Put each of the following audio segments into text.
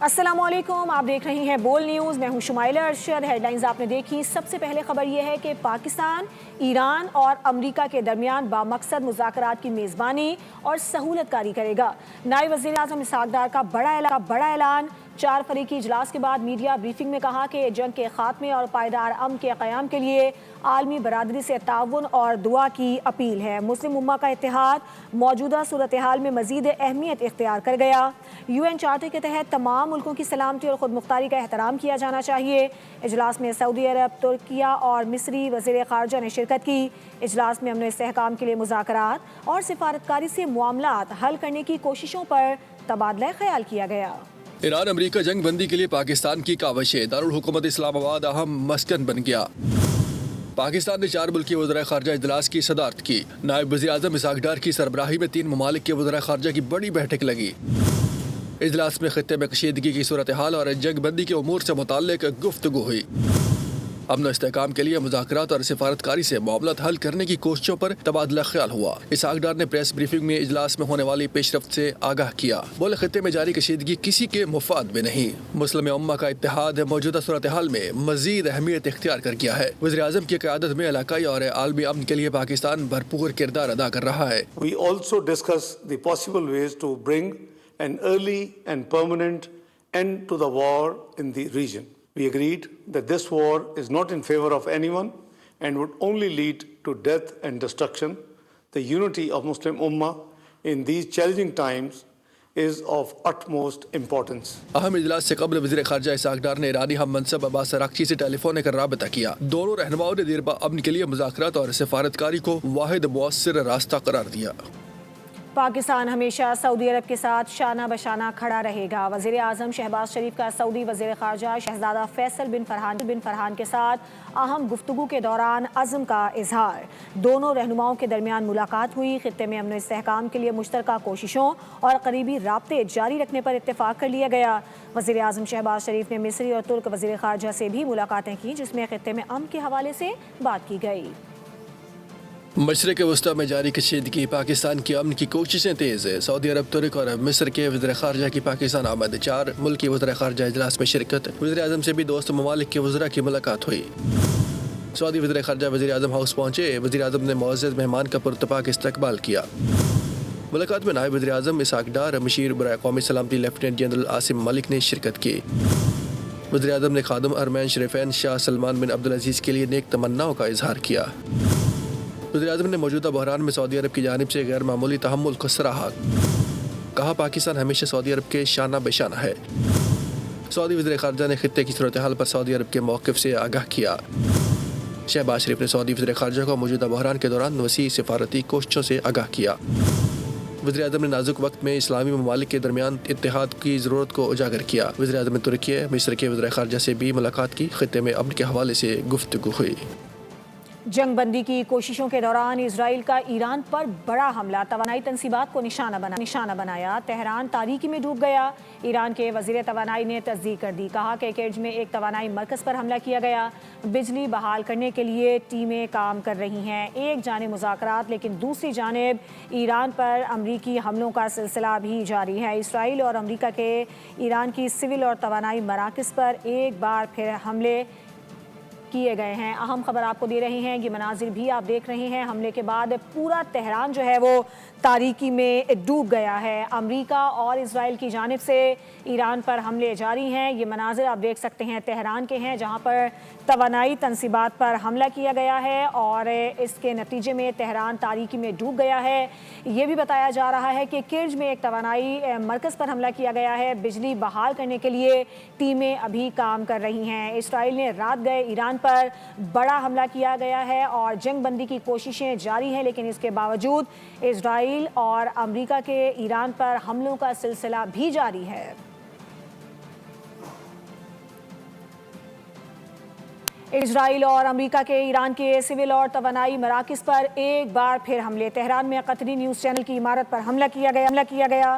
السلام علیکم، آپ دیکھ رہی ہیں بول نیوز، میں ہوں شمائلہ ارشد۔ ہیڈ لائنز آپ نے دیکھی۔ سب سے پہلے خبر یہ ہے کہ پاکستان، ایران اور امریکہ کے درمیان بامقصد مذاکرات کی میزبانی اور سہولت کاری کرے گا۔ نائب وزیر اعظم اسحاق ڈار کا بڑا اعلان۔ 4 فریقی اجلاس کے بعد میڈیا بریفنگ میں کہا کہ جنگ کے خاتمے اور پائیدار امن کے قیام کے لیے عالمی برادری سے تعاون اور دعا کی اپیل ہے۔ مسلم امہ کا اتحاد موجودہ صورتحال میں مزید اہمیت اختیار کر گیا۔ UN چارٹر کے تحت تمام ملکوں کی سلامتی اور خود مختاری کا احترام کیا جانا چاہیے۔ اجلاس میں سعودی عرب، ترکیہ اور مصری وزیر خارجہ نے شرکت کی۔ اجلاس میں امن و استحکام کے لیے مذاکرات اور سفارتکاری سے معاملات حل کرنے کی کوششوں پر تبادلہ خیال کیا گیا۔ ایران امریکہ جنگ بندی کے لیے پاکستان کی کاوشیں، دارالحکومت اسلام آباد اہم مسکن بن گیا۔ پاکستان نے 4 ملکی وزرائے خارجہ اجلاس کی صدارت کی۔ نائب وزیر اعظم اسحاق ڈار کی سربراہی میں 3 ممالک کے وزرائے خارجہ کی بڑی بیٹھک لگی۔ اجلاس میں خطے میں کشیدگی کی صورتحال اور جنگ بندی کے امور سے متعلق گفتگو ہوئی۔ امن و استحکام کے لیے مذاکرات اور سفارتکاری سے معاملات حل کرنے کی کوششوں پر تبادلہ خیال ہوا۔ اسحاق ڈار نے پریس بریفنگ میں اجلاس میں ہونے والی پیش رفت سے آگاہ کیا۔ بولے خطے میں جاری کشیدگی کسی کے مفاد میں نہیں۔ مسلم امہ کا اتحاد موجودہ صورتحال میں مزید اہمیت اختیار کر گیا ہے۔ وزیر اعظم کی قیادت میں علاقائی اور عالمی امن کے لیے پاکستان بھرپور کردار ادا کر رہا ہے۔ We also discussed the possible ways to bring an early and permanent end to the war in the region. We agreed that this war is not in favor of anyone and would only lead to death and destruction. The unity of Muslim Ummah in these challenging times is of utmost importance. اہم اجلاس سے قبل وزیر خارجہ اسحاق ڈار نے ایرانی ہم منصب عباس اراغچی سے ٹیلی فون کر رابطہ کیا۔ دونوں رہنماؤں نے دیرپا امن کے لیے مذاکرات اور سفارتکاری کو واحد مؤثر راستہ قرار دیا۔ پاکستان ہمیشہ سعودی عرب کے ساتھ شانہ بشانہ کھڑا رہے گا۔ وزیر اعظم شہباز شریف کا سعودی وزیر خارجہ شہزادہ فیصل بن فرحان کے ساتھ اہم گفتگو کے دوران عزم کا اظہار۔ دونوں رہنماؤں کے درمیان ملاقات ہوئی۔ خطے میں امن و استحکام کے لیے مشترکہ کوششوں اور قریبی رابطے جاری رکھنے پر اتفاق کر لیا گیا۔ وزیر اعظم شہباز شریف نے مصری اور ترک وزیر خارجہ سے بھی ملاقاتیں کی، جس میں خطے میں امن کے حوالے سے بات کی گئی۔ مشرق وسطی میں جاری کشیدگی، پاکستان کی امن کی کوششیں تیز ہے۔ سعودی عرب، ترک اور مصر کے وزیر خارجہ کی پاکستان آمد۔ 4 ملکی وزرائے خارجہ اجلاس میں شرکت۔ وزیر اعظم سے بھی دوست ممالک کے وزراء کی ملاقات ہوئی۔ سعودی وزیر خارجہ وزیر اعظم ہاؤس پہنچے۔ وزیر اعظم نے معزز مہمان کا پرتپاک استقبال کیا۔ ملاقات میں نائب وزیر اعظم اسحاق ڈار، مشیر برائے قومی سلامتی لیفٹیننٹ جنرل عاصم ملک نے شرکت کی۔ وزیر اعظم نے خادم ارمین شریفین شاہ سلمان بن عبدالعزیز کے لیے نیک تمناؤں کا اظہار کیا۔ وزیر اعظم نے موجودہ بحران میں سعودی عرب کی جانب سے غیر معمولی تحمل کو سراہا۔ کہا پاکستان ہمیشہ سعودی عرب کے شانہ بشانہ ہے۔ سعودی وزیر خارجہ نے خطے کی صورتحال پر سعودی عرب کے موقف سے آگاہ کیا۔ شہباز شریف نے سعودی وزیر خارجہ کو موجودہ بحران کے دوران وسیع سفارتی کوششوں سے آگاہ کیا۔ وزیر اعظم نے نازک وقت میں اسلامی ممالک کے درمیان اتحاد کی ضرورت کو اجاگر کیا۔ وزیر اعظم نے ترکیہ، مصر کے وزیر خارجہ سے بھی ملاقات کی۔ خطے میں امن کے حوالے سے گفتگو ہوئی۔ جنگ بندی کی کوششوں کے دوران اسرائیل کا ایران پر بڑا حملہ، توانائی تنصیبات کو نشانہ بنایا۔ تہران تاریکی میں ڈوب گیا۔ ایران کے وزیر توانائی نے تصدیق کر دی۔ کہا کہ کرج میں ایک توانائی مرکز پر حملہ کیا گیا۔ بجلی بحال کرنے کے لیے ٹیمیں کام کر رہی ہیں۔ ایک جانب مذاکرات، لیکن دوسری جانب ایران پر امریکی حملوں کا سلسلہ بھی جاری ہے۔ اسرائیل اور امریکہ کے ایران کی سول اور توانائی مراکز پر ایک بار پھر حملے کیے گئے ہیں۔ اہم خبر آپ کو دے رہے ہیں، یہ مناظر بھی آپ دیکھ رہے ہیں۔ حملے کے بعد پورا تہران جو ہے وہ تاریکی میں ڈوب گیا ہے۔ امریکہ اور اسرائیل کی جانب سے ایران پر حملے جاری ہیں۔ یہ مناظر آپ دیکھ سکتے ہیں تہران کے ہیں، جہاں پر توانائی تنصیبات پر حملہ کیا گیا ہے اور اس کے نتیجے میں تہران تاریکی میں ڈوب گیا ہے۔ یہ بھی بتایا جا رہا ہے کہ کرج میں ایک توانائی مرکز پر حملہ کیا گیا ہے۔ بجلی بحال کرنے کے لیے ٹیمیں ابھی کام کر رہی ہیں۔ اسرائیل نے رات گئے ایران پر بڑا حملہ کیا گیا ہے اور جنگ بندی کی کوششیں جاری ہیں، لیکن اس کے باوجود اسرائیل اور امریکہ کے ایران پر حملوں کا سلسلہ بھی جاری ہے۔ اسرائیل اور امریکہ کے ایران کے سول اور توانائی مراکز پر ایک بار پھر حملے۔ تہران میں قطری نیوز چینل کی عمارت پر حملہ کیا گیا۔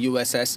USS